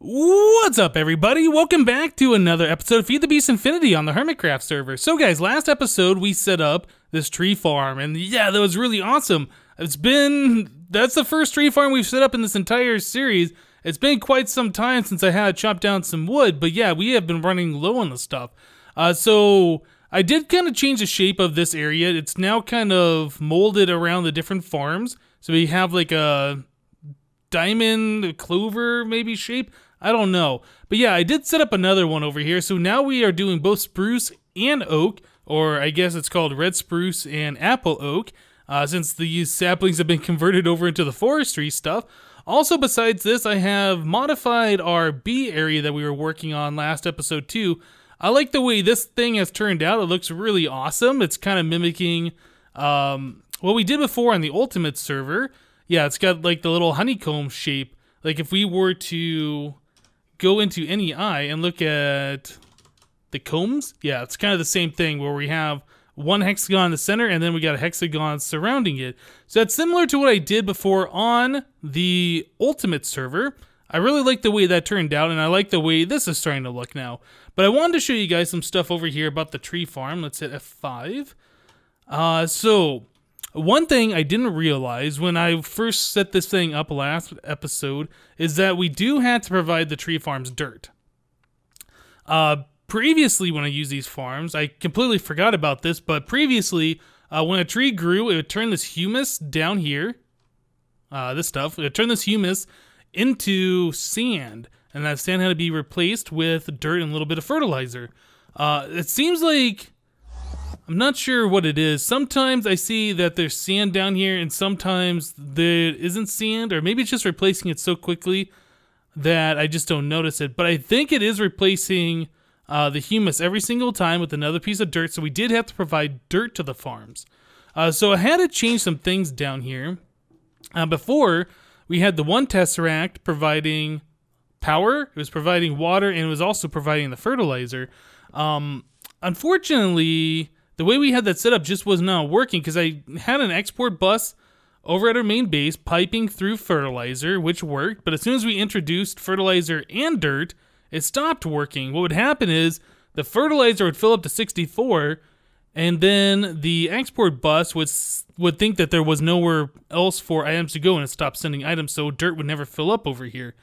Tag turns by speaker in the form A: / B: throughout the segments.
A: What's up, everybody? Welcome back to another episode of FTB Infinity on the HermitCraft server. So guys, last episode we set up this tree farm, and yeah, that was really awesome. That's the first tree farm we've set up in this entire series. It's been quite some time since I had to chop down some wood, but yeah, we have been running low on the stuff. So I did kind of change the shape of this area. It's now kind of molded around the different farms. So we have like a diamond clover maybe shape. I don't know. But yeah, I did set up another one over here. So now we are doing both spruce and oak, or I guess it's called red spruce and apple oak, since these saplings have been converted over into the forestry stuff. Also, besides this, I have modified our bee area that we were working on last episode too. I like the way this thing has turned out. It looks really awesome. It's kind of mimicking what we did before on the Ultimate server. Yeah, it's got like the little honeycomb shape. Like if we were to go into any eye and look at the combs, yeah, it's kind of the same thing where we have one hexagon in the center and then we got a hexagon surrounding it. So that's similar to what I did before on the Ultimate server. I really like the way that turned out, and I like the way this is starting to look now. But I wanted to show you guys some stuff over here about the tree farm. Let's hit F5. So one thing I didn't realize when I first set this thing up last episode is that we do have to provide the tree farms dirt. Previously, when I used these farms, I completely forgot about this, but previously, when a tree grew, it would turn this humus down here, this stuff, it would turn this humus into sand, and that sand had to be replaced with dirt and a little bit of fertilizer. It seems like, I'm not sure what it is. Sometimes I see that there's sand down here, and sometimes there isn't sand, or maybe it's just replacing it so quickly that I just don't notice it. But I think it is replacing the humus every single time with another piece of dirt, so we did have to provide dirt to the farms. So I had to change some things down here. Before, we had the one tesseract providing power, it was providing water, and it was also providing the fertilizer. Unfortunately, the way we had that set up just was not working because I had an export bus over at our main base piping through fertilizer, which worked, but as soon as we introduced fertilizer and dirt, it stopped working. What would happen is the fertilizer would fill up to 64, and then the export bus would think that there was nowhere else for items to go, and it stopped sending items, so dirt would never fill up over here.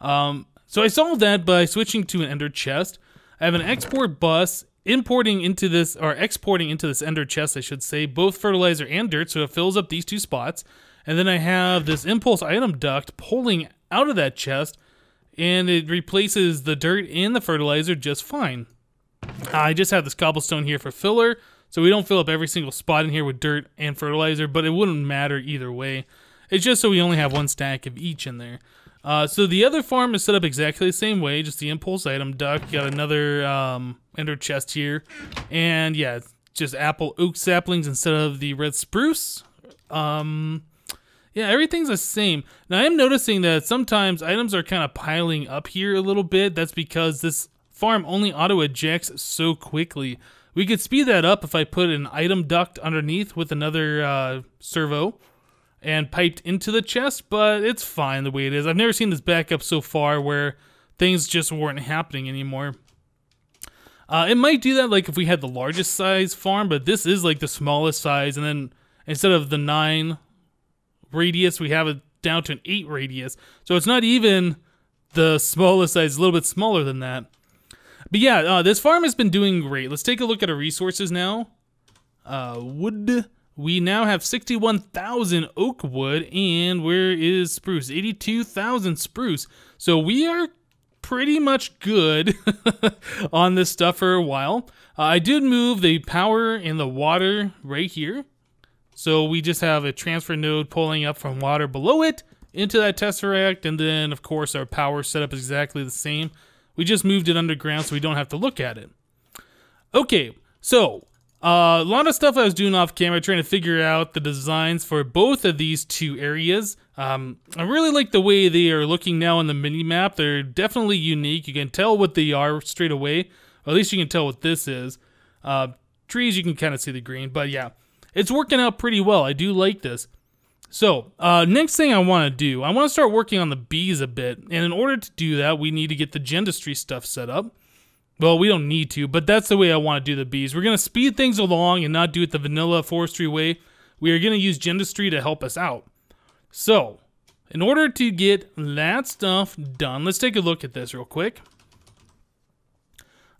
A: So I solved that by switching to an ender chest. I have an export bus exporting into this ender chest, I should say, both fertilizer and dirt, so it fills up these two spots. And then I have this impulse item duct pulling out of that chest, and it replaces the dirt and the fertilizer just fine. I just have this cobblestone here for filler, so we don't fill up every single spot in here with dirt and fertilizer, but it wouldn't matter either way. It's just so we only have one stack of each in there. So the other farm is set up exactly the same way, just the impulse item duct. Got another ender chest here, and yeah, just apple oak saplings instead of the red spruce. Yeah, everything's the same. Now I am noticing that sometimes items are kind of piling up here a little bit. That's because this farm only auto ejects so quickly. We could speed that up if I put an item duct underneath with another servo and piped into the chest, but it's fine the way it is. I've never seen this back up so far where things just weren't happening anymore. It might do that like if we had the largest size farm, but this is like the smallest size, and then instead of the 9 radius, we have it down to an 8 radius. So it's not even the smallest size, it's a little bit smaller than that. But yeah, this farm has been doing great. Let's take a look at our resources now. Wood. We now have 61,000 oak wood, and where is spruce? 82,000 spruce. So we are pretty much good on this stuff for a while. I did move the power and the water right here. So we just have a transfer node pulling up from water below it into that tesseract, and then of course our power setup is exactly the same. We just moved it underground so we don't have to look at it. Okay, so a lot of stuff I was doing off camera trying to figure out the designs for both of these two areas. I really like the way they are looking now on the mini-map. They're definitely unique. You can tell what they are straight away. Or at least you can tell what this is. Trees, you can kind of see the green. But yeah, it's working out pretty well. I do like this. So, next thing I want to do, I want to start working on the bees a bit. And in order to do that, we need to get the Gendustry stuff set up. Well, we don't need to, but that's the way I want to do the bees. We're going to speed things along and not do it the vanilla forestry way. We are going to use Gendustry to help us out. So, in order to get that stuff done, let's take a look at this real quick.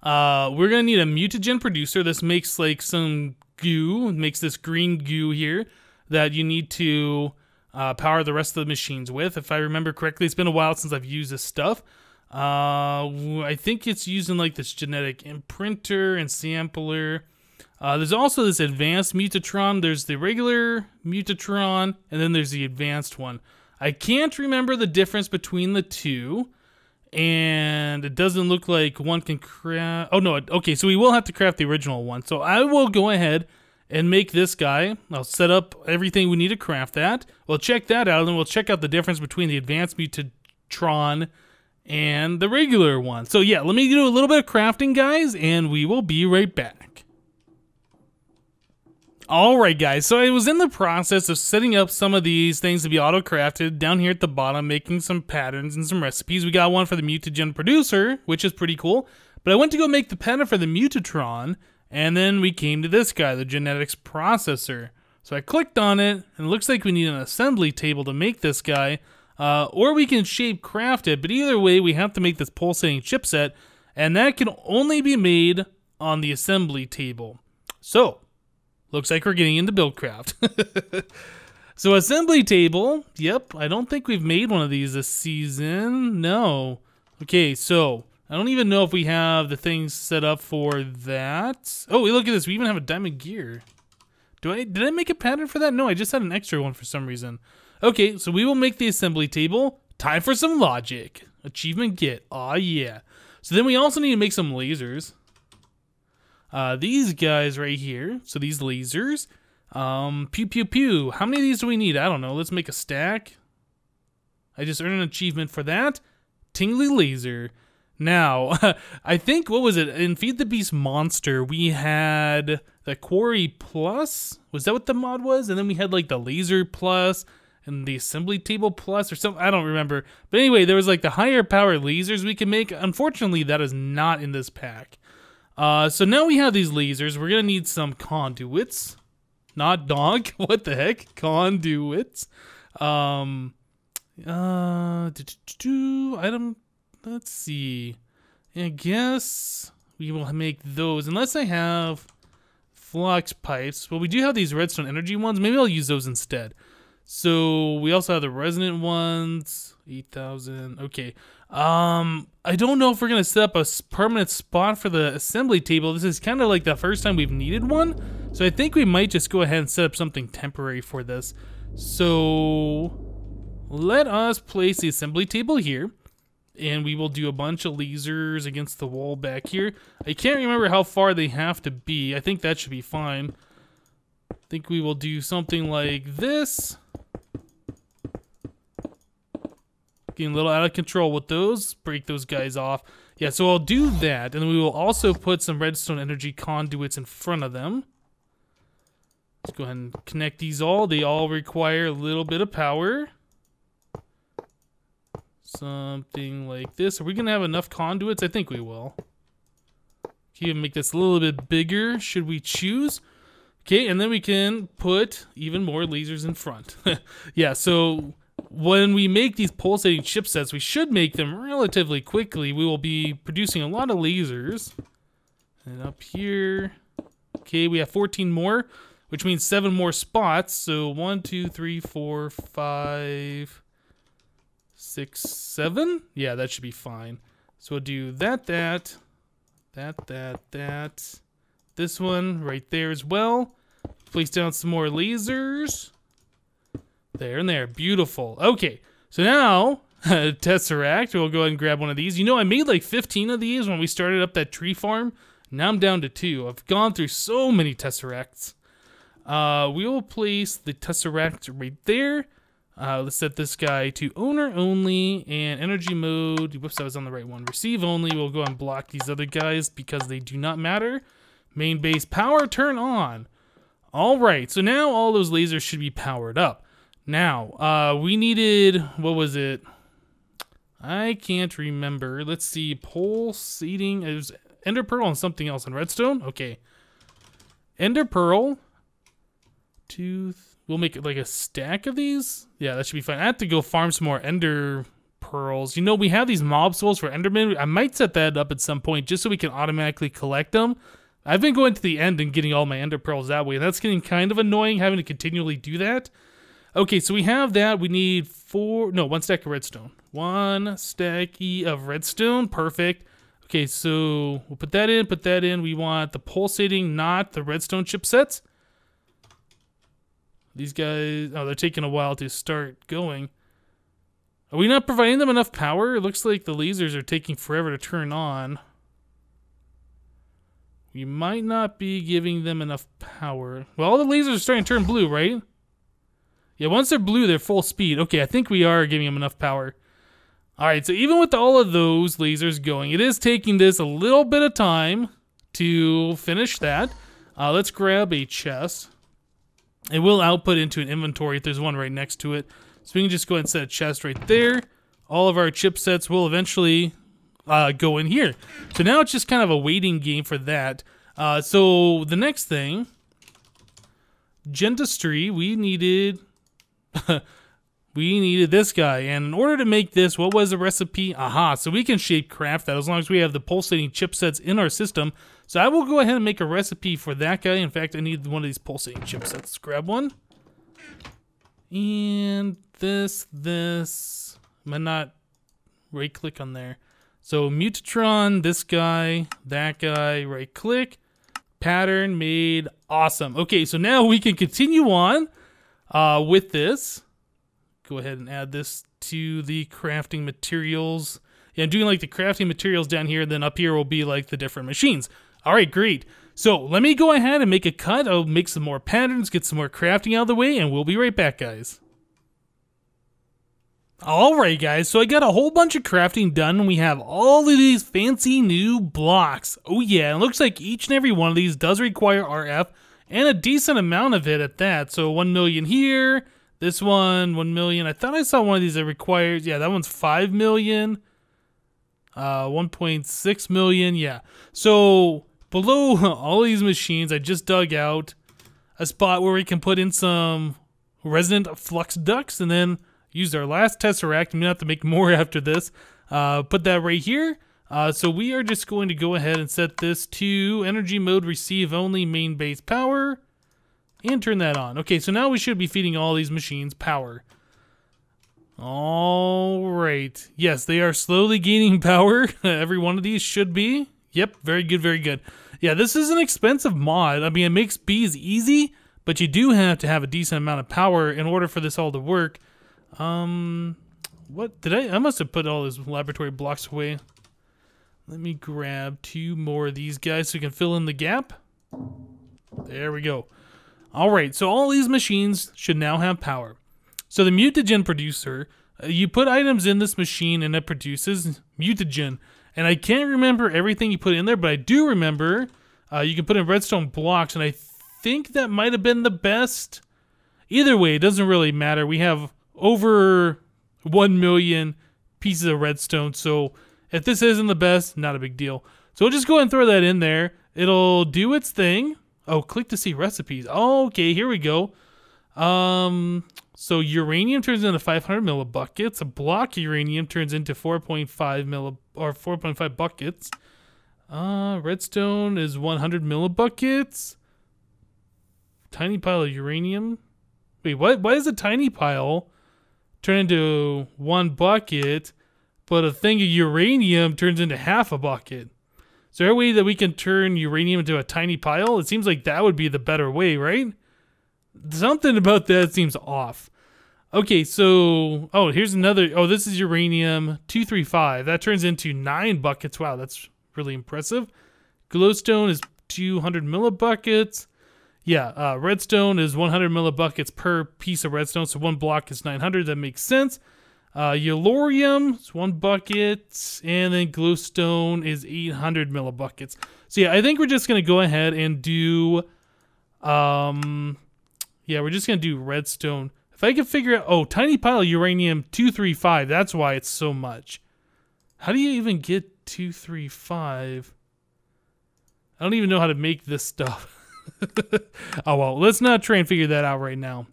A: We're going to need a Mutagen producer. This makes like some goo, makes this green goo here that you need to power the rest of the machines with. If I remember correctly, it's been a while since I've used this stuff. I think it's using like this genetic imprinter and sampler. There's also this advanced Mutatron. There's the regular Mutatron, and then there's the advanced one. I can't remember the difference between the two, and it doesn't look like one can craft. Oh no, okay, so we will have to craft the original one. So I will go ahead and make this guy. I'll set up everything we need to craft that. We'll check that out, and then we'll check out the difference between the advanced Mutatron and the regular one. So yeah, let me do a little bit of crafting, guys, and we will be right back. Alright guys, so I was in the process of setting up some of these things to be auto-crafted down here at the bottom, making some patterns and some recipes. We got one for the Mutagen producer, which is pretty cool, but I went to go make the pattern for the Mutatron, and then we came to this guy, the genetics processor. So I clicked on it, and it looks like we need an assembly table to make this guy, or we can shape craft it, but either way we have to make this pulsating chipset, and that can only be made on the assembly table. So, looks like we're getting into BuildCraft. So assembly table, yep, I don't think we've made one of these this season, no. Okay, so, I don't even know if we have the things set up for that. Oh, look at this, we even have a diamond gear. Did I make a pattern for that? No, I just had an extra one for some reason. Okay, so we will make the assembly table. Time for some logic. Achievement get. Aw, yeah. So then we also need to make some lasers. These guys right here. So these lasers. Pew, pew, pew. How many of these do we need? I don't know. Let's make a stack. I just earned an achievement for that. Tingly laser. Now, I think, what was it? In Feed the Beast Monster, we had the Quarry Plus. Was that what the mod was? And then we had like the Laser Plus and the Assembly Table Plus or something. I don't remember. But anyway, there was like the higher power lasers we can make. Unfortunately, that is not in this pack. So now we have these lasers. We're going to need some conduits. Not dog. What the heck? Conduits. Item. Let's see. I guess we will make those. Unless I have flux pipes. Well, we do have these redstone energy ones. Maybe I'll use those instead. So we also have the resonant ones. 8,000. Okay. I don't know if we're going to set up a permanent spot for the assembly table. This is kind of like the first time we've needed one. So I think we might just go ahead and set up something temporary for this. So let us place the assembly table here. And we will do a bunch of lasers against the wall back here. I can't remember how far they have to be. I think that should be fine. I think we will do something like this. Getting a little out of control with those. Break those guys off. Yeah, so I'll do that. And we will also put some redstone energy conduits in front of them. Let's go ahead and connect these all. They all require a little bit of power. Something like this. Are we going to have enough conduits? I think we will. Okay, make this a little bit bigger, should we choose. Okay, and then we can put even more lasers in front. Yeah, so when we make these pulsating chipsets, we should make them relatively quickly. We will be producing a lot of lasers. And up here, okay, we have 14 more, which means 7 more spots. So 1, 2, 3, 4, 5... 6, 7? Yeah, that should be fine. So we'll do that. This one right there as well. Place down some more lasers. There and there. Beautiful. Okay, so now, Tesseract. We'll go ahead and grab one of these. You know, I made like 15 of these when we started up that tree farm. Now I'm down to 2. I've gone through so many Tesseracts. We will place the Tesseract right there. Let's set this guy to owner only and energy mode. Whoops, I was on the right one. Receive only. We'll go and block these other guys because they do not matter. Main base power turn on. All right, so now all those lasers should be powered up. Now, we needed, what was it? I can't remember. Let's see, pulsating, it was ender pearl and something else on redstone. Okay. Ender pearl. We'll make it like a stack of these. Yeah, that should be fine. I have to go farm some more ender pearls. You know, we have these mob souls for enderman. I might set that up at some point just so we can automatically collect them. I've been going to the end and getting all my ender pearls that way. That's getting kind of annoying having to continually do that. Okay, so we have that. We need 1 stack of redstone. 1 stack of redstone. Perfect. Okay, so we'll put that in. We want the pulsating, not the redstone chipsets. These guys, oh, they're taking a while to start going. Are we not providing them enough power? It looks like the lasers are taking forever to turn on. We might not be giving them enough power. Well, all the lasers are starting to turn blue, right? Yeah, once they're blue, they're full speed. Okay, I think we are giving them enough power. Alright, so even with all of those lasers going, it is taking this a little bit of time to finish that. Let's grab a chest. It will output into an inventory if there's one right next to it. So we can just go ahead and set a chest right there. All of our chipsets will eventually go in here. So now it's just kind of a waiting game for that. So the next thing, Gendustry, we needed this guy. And in order to make this, what was the recipe? Aha, so we can shape craft that as long as we have the pulsating chipsets in our system. So I will go ahead and make a recipe for that guy. In fact, I need one of these pulsating chipsets. Let's grab one. And this. I'm gonna not right click on there. So Mutagen, this guy, that guy, right click, pattern made, awesome. Okay, so now we can continue on with this. Go ahead and add this to the crafting materials. Yeah, I'm doing like the crafting materials down here, then up here will be like the different machines. All right, great. So let me go ahead and make a cut. I'll make some more patterns, get some more crafting out of the way, and we'll be right back, guys. Alright guys, so I got a whole bunch of crafting done and we have all of these fancy new blocks. Oh yeah, it looks like each and every one of these does require RF and a decent amount of it at that. So 1 million here, this one 1 million. I thought I saw one of these that requires, yeah, that one's 5 million. 1.6 million, yeah. So below all these machines, I just dug out a spot where we can put in some resonant flux ducts and then used our last tesseract. I'm gonna have to make more after this. Put that right here. So we are just going to go ahead and set this to energy mode, receive only main base power, and turn that on. Okay, so now we should be feeding all these machines power. All right. Yes, they are slowly gaining power. Every one of these should be. Yep, very good, very good. Yeah, this is an expensive mod. I mean, it makes bees easy, but you do have to have a decent amount of power in order for this all to work. What did I must have put all those laboratory blocks away. Let me grab 2 more of these guys so we can fill in the gap. There we go. Alright, so all these machines should now have power. So the Mutagen producer, you put items in this machine and it produces Mutagen. And I can't remember everything you put in there, but I do remember you can put in redstone blocks, and I think that might have been the best. Either way, it doesn't really matter. We have over 1 million pieces of redstone, so if this isn't the best, not a big deal. So we'll just go ahead and throw that in there. It'll do its thing. Oh, click to see recipes. Oh, okay, here we go. So uranium turns into 500 millibuckets. A block of uranium turns into 4.5 buckets. Redstone is 100 millibuckets. Tiny pile of uranium. Wait, what? Why is a tiny pile turn into 1 bucket, but a thing of uranium turns into half a bucket? Is there a way that we can turn uranium into a tiny pile? It seems like that would be the better way, right? Something about that seems off. Okay, so, oh, here's another, oh, this is uranium 235. That turns into 9 buckets. Wow, that's really impressive. Glowstone is 200 millibuckets. Yeah, redstone is 100 millibuckets per piece of redstone, so 1 block is 900. That makes sense. Yellorium is 1 bucket, and then glowstone is 800 millibuckets. So yeah, I think we're just gonna go ahead and do, yeah, we're just gonna do redstone. If I could figure out... Oh, tiny pile of uranium-235. That's why it's so much. How do you even get 235? I don't even know how to make this stuff. Oh, well. Let's not try and figure that out right now.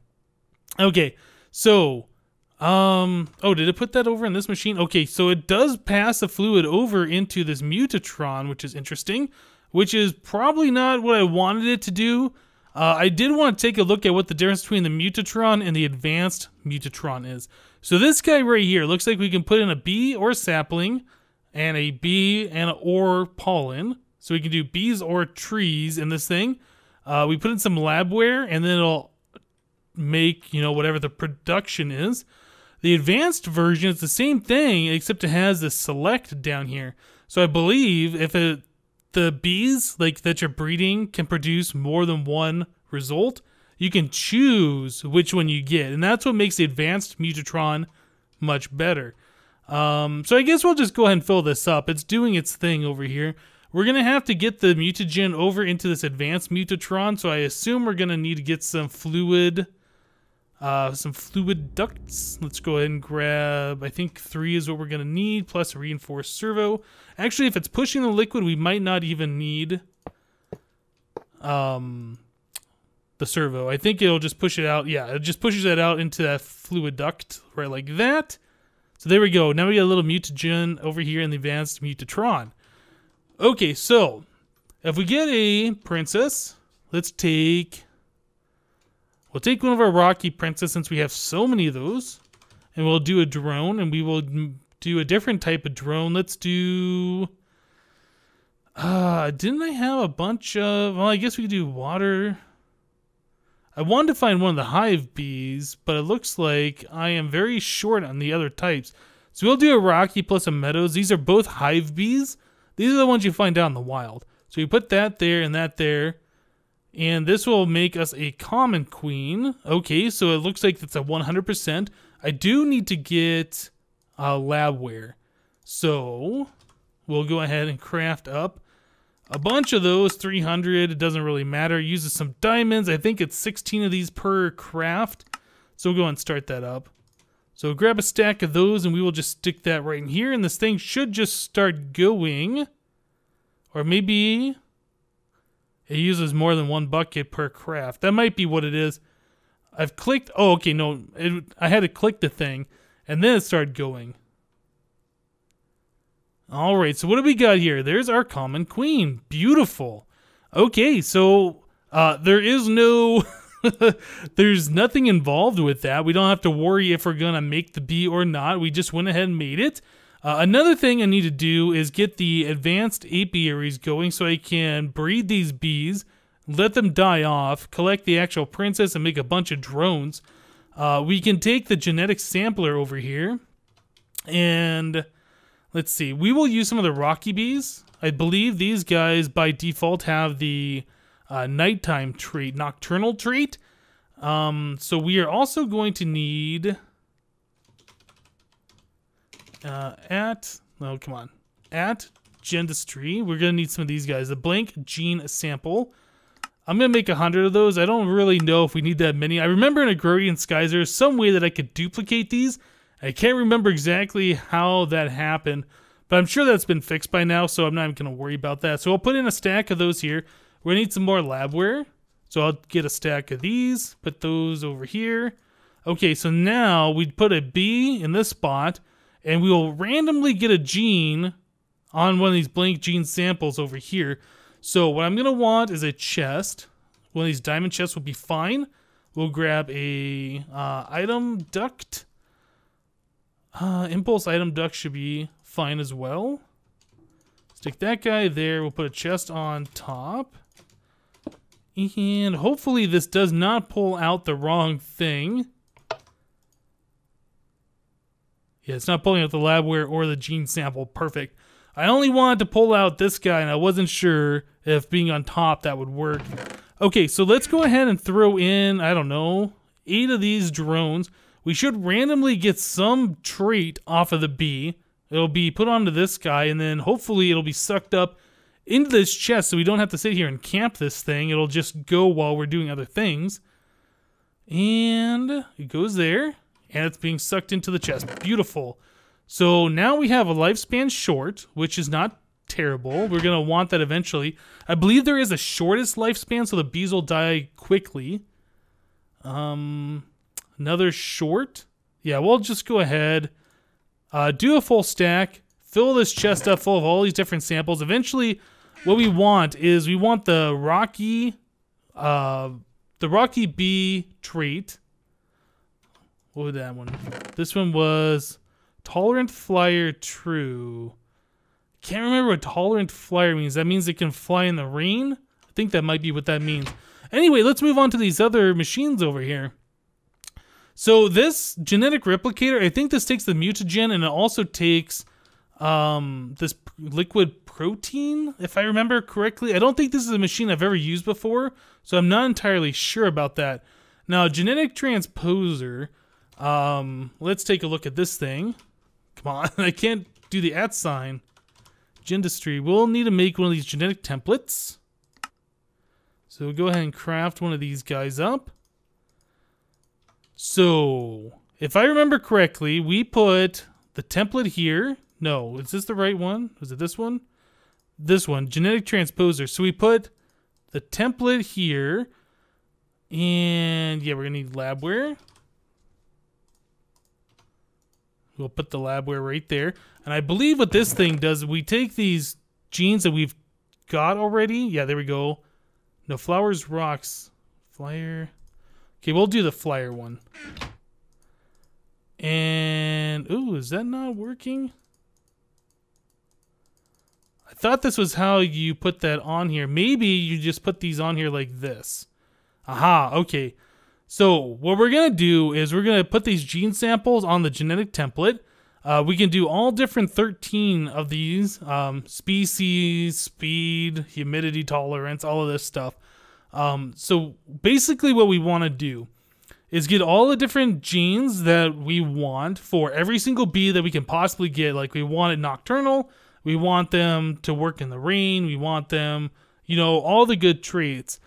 A: Okay. So... oh, did it put that over in this machine? Okay, so it does pass the fluid over into this Mutatron, which is interesting, which is probably not what I wanted it to do. I did want to take a look at what the difference between the Mutatron and the advanced Mutatron is. So this guy right here, looks like we can put in a bee or sapling, and a bee and or pollen. So we can do bees or trees in this thing. We put in some labware, and then it'll make, you know, whatever the production is. The advanced version is the same thing, except it has this select down here. So I believe if the bees like that you're breeding can produce more than one result, you can choose which one you get. And that's what makes the advanced Mutatron much better. So I guess we'll just go ahead and fill this up. It's doing its thing over here. We're going to have to get the Mutagen over into this advanced Mutatron, so I assume we're going to need to get some fluid ducts. Let's go ahead and grab, I think 3 is what we're going to need, plus a reinforced servo. Actually, if it's pushing the liquid, we might not even need the servo. I think it'll just push it out. Yeah, it just pushes it out into that fluid duct, right like that. So there we go. Now we got a little Mutagen over here in the advanced Mutatron. Okay, so if we get a princess, let's take... We'll take one of our Rocky Princess since we have so many of those. And we'll do a drone, and we will do a different type of drone. Let's do... didn't I have a bunch of... Well, I guess we could do water. I wanted to find one of the hive bees, but it looks like I am very short on the other types. So we'll do a Rocky plus a Meadows. These are both hive bees. These are the ones you find out in the wild. So you put that there and that there. And this will make us a common queen. Okay, so it looks like it's a 100%. I do need to get labware. So we'll go ahead and craft up a bunch of those, 300. It doesn't really matter. It uses some diamonds. I think it's 16 of these per craft. So we'll go and start that up. So grab a stack of those and we will just stick that right in here. And this thing should just start going. Or maybe... It uses more than 1 bucket per craft. That might be what it is. I've clicked... Oh, okay, no. I had to click the thing. And then it started going. Alright, so what do we got here? There's our common queen. Beautiful. Okay, so there is no... There's nothing involved with that. We don't have to worry if we're going to make the bee or not. We just went ahead and made it. Another thing I need to do is get the advanced apiaries going so I can breed these bees, let them die off, collect the actual princess, and make a bunch of drones. We can take the genetic sampler over here, and let's see. We will use some of the Rocky bees. I believe these guys by default have the nighttime trait, nocturnal trait. So we are also going to need... at Gendustry, we're gonna need some of these guys. The blank gene sample. I'm gonna make 100 of those. I don't really know if we need that many. I remember in Agrarian Skies there's some way that I could duplicate these. I can't remember exactly how that happened, but I'm sure that's been fixed by now, so I'm not even gonna worry about that. So I'll put in a stack of those here. We're gonna need some more labware, so I'll get a stack of these, put those over here. Okay, so now we'd put a bee in this spot, and we will randomly get a gene on one of these blank gene samples over here. So what I'm going to want is a chest. One of these diamond chests will be fine. We'll grab a item duct. Impulse item duct should be fine as well. Stick that guy there. We'll put a chest on top. And hopefully this does not pull out the wrong thing. Yeah, it's not pulling out the labware or the gene sample. Perfect. I only wanted to pull out this guy, and I wasn't sure if being on top that would work. Okay, so let's go ahead and throw in, I don't know, 8 of these drones. We should randomly get some trait off of the bee. It'll be put onto this guy, and then hopefully it'll be sucked up into this chest so we don't have to sit here and camp this thing. It'll just go while we're doing other things. And it goes there, and it's being sucked into the chest. Beautiful. So now we have a lifespan short, which is not terrible. We're going to want that eventually. I believe there is a shortest lifespan, so the bees will die quickly. Another short. Yeah, we'll just go ahead, do a full stack, fill this chest up full of all these different samples. Eventually, what we want is we want the rocky bee trait. What was that one? This one was tolerant flyer true. Can't remember what tolerant flyer means. That means it can fly in the rain. I think that might be what that means. Anyway, let's move on to these other machines over here. So this genetic replicator, I think this takes the mutagen, and it also takes this liquid protein, if I remember correctly. I don't think this is a machine I've ever used before, so I'm not entirely sure about that. Now, genetic transposer, let's take a look at this thing. Come on, I can't do the @ sign. Gendustry, we'll need to make one of these genetic templates. So we'll go ahead and craft one of these guys up. So, if I remember correctly, we put the template here. No, is this the right one? Was it this one? This one, genetic transposer. So we put the template here. And yeah, we're going to need labware. We'll put the labware right there. And I believe what this thing does, we take these genes that we've got already. Yeah, there we go. No, flowers, rocks, flyer. Okay, we'll do the flyer one. And, ooh, is that not working? I thought this was how you put that on here. Maybe you just put these on here like this. Aha, okay. So what we're going to do is we're going to put these gene samples on the genetic template. We can do all different 13 of these. Species, speed, humidity tolerance, all of this stuff. So basically what we want to do is get all the different genes that we want for every single bee that we can possibly get. Like we want it nocturnal, we want them to work in the rain, we want them, you know, all the good traits.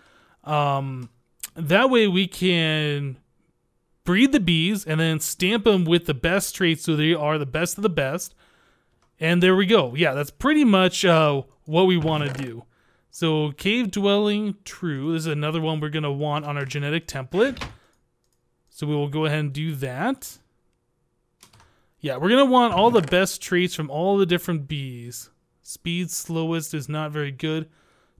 A: That way we can breed the bees and then stamp them with the best traits so they are the best of the best. And there we go. Yeah, that's pretty much what we want to do. So cave dwelling true. This is another one we're going to want on our genetic template. So we will go ahead and do that. Yeah, we're going to want all the best traits from all the different bees. Speed slowest is not very good.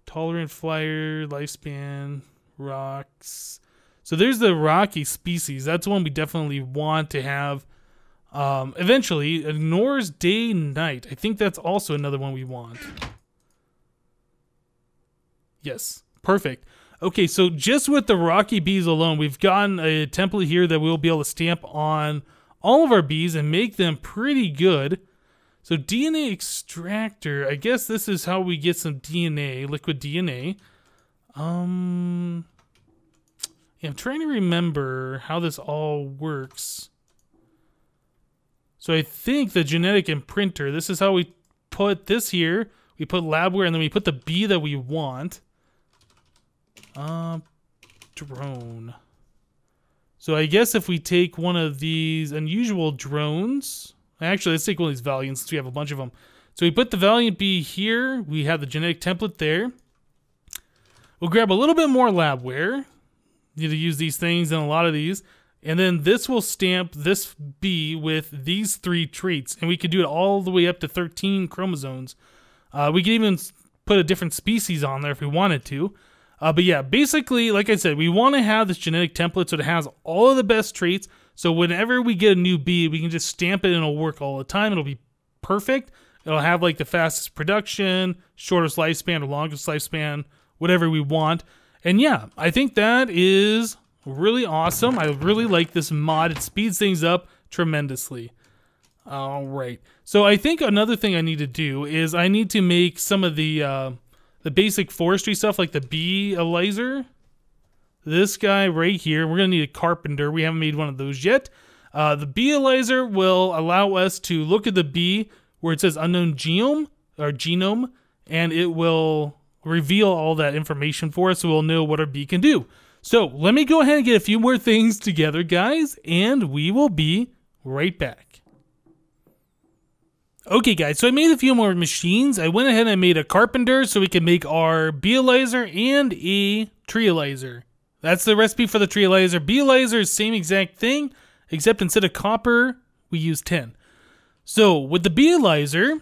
A: Tolerant flyer, lifespan, rocks. So there's the rocky species. That's one we definitely want to have. Eventually, ignores day and night. I think that's also another one we want. Yes, perfect. Okay, so just with the rocky bees alone, we've gotten a template here that we'll be able to stamp on all of our bees and make them pretty good. So DNA extractor, I guess this is how we get some DNA, liquid DNA. Yeah, I'm trying to remember how this all works. So I think the genetic imprinter, this is how we put this here. We put labware and then we put the bee that we want. Drone. So I guess if we take one of these unusual drones, actually let's take one of these Valiants since we have a bunch of them. So we put the Valiant bee here. We have the genetic template there. We'll grab a little bit more labware. Need to use these things and a lot of these. And then this will stamp this bee with these 3 traits. And we could do it all the way up to 13 chromosomes. We could even put a different species on there if we wanted to. But yeah, basically, like I said, we want to have this genetic template so it has all of the best traits. So whenever we get a new bee, we can just stamp it and it'll work all the time. It'll be perfect. It'll have like the fastest production, shortest lifespan, or longest lifespan, whatever we want. And yeah, I think that is really awesome. I really like this mod. It speeds things up tremendously. All right. So I think another thing I need to do is I need to make some of the basic forestry stuff, like the bee elizer. This guy right here, we're going to need a carpenter. We haven't made one of those yet. The bee elizer will allow us to look at the bee where it says unknown genome, and it will reveal all that information for us so we'll know what our bee can do. So let me go ahead and get a few more things together, guys, and we will be right back. Okay, guys, so I made a few more machines. I went ahead and I made a carpenter so we can make our Biolizer and a Treealizer. That's the recipe for the Treealizer. Biolizer is the same exact thing, except instead of copper, we use tin. So with the Biolizer,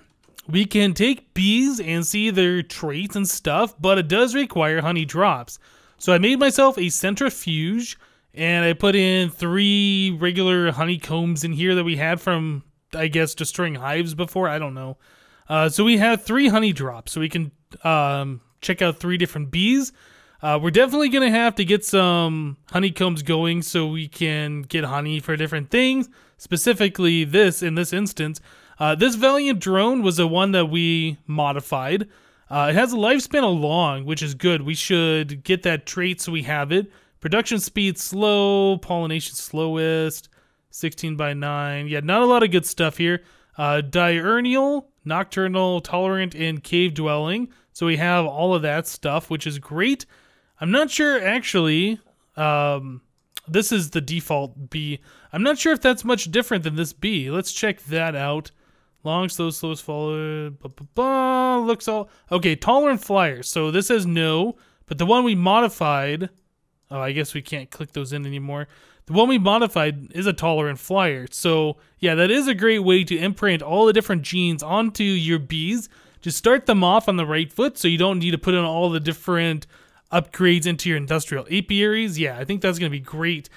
A: we can take bees and see their traits and stuff, but it does require honey drops. So I made myself a centrifuge, and I put in 3 regular honeycombs in here that we had from, I guess, destroying hives before. I don't know. So we have 3 honey drops, so we can check out 3 different bees. We're definitely going to have to get some honeycombs going so we can get honey for different things. Specifically this, in this instance. This Valiant drone was the one that we modified. It has a lifespan of long, which is good. We should get that trait so we have it. Production speed slow, pollination slowest, 16/9. Yeah, not a lot of good stuff here. Diurnal, nocturnal, tolerant, and cave dwelling. So we have all of that stuff, which is great. I'm not sure, actually, this is the default bee. I'm not sure if that's much different than this bee. Let's check that out. Long, slow, slowest follow. Looks all... Okay, tolerant flyer. So this says no, but the one we modified... Oh, I guess we can't click those in anymore. The one we modified is a tolerant flyer. So, yeah, that is a great way to imprint all the different genes onto your bees. Just start them off on the right foot so you don't need to put in all the different upgrades into your industrial apiaries. Yeah, I think that's going to be great.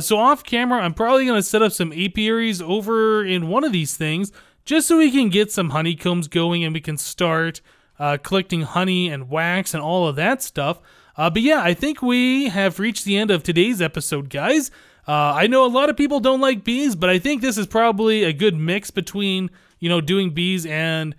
A: So off camera, I'm probably going to set up some apiaries over in one of these things just so we can get some honeycombs going and we can start collecting honey and wax and all of that stuff. But yeah, I think we have reached the end of today's episode, guys. I know a lot of people don't like bees, but I think this is probably a good mix between, you know, doing bees and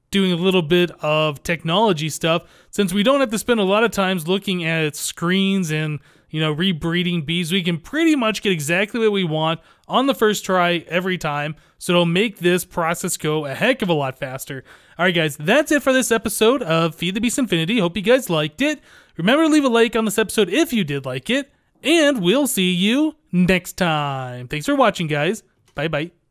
A: doing a little bit of technology stuff, since we don't have to spend a lot of times looking at screens and, you know, rebreeding bees. We can pretty much get exactly what we want on the first try every time, so it'll make this process go a heck of a lot faster. Alright guys, that's it for this episode of Feed the Beast Infinity. Hope you guys liked it. Remember to leave a like on this episode if you did like it, and we'll see you next time. Thanks for watching, guys. Bye-bye.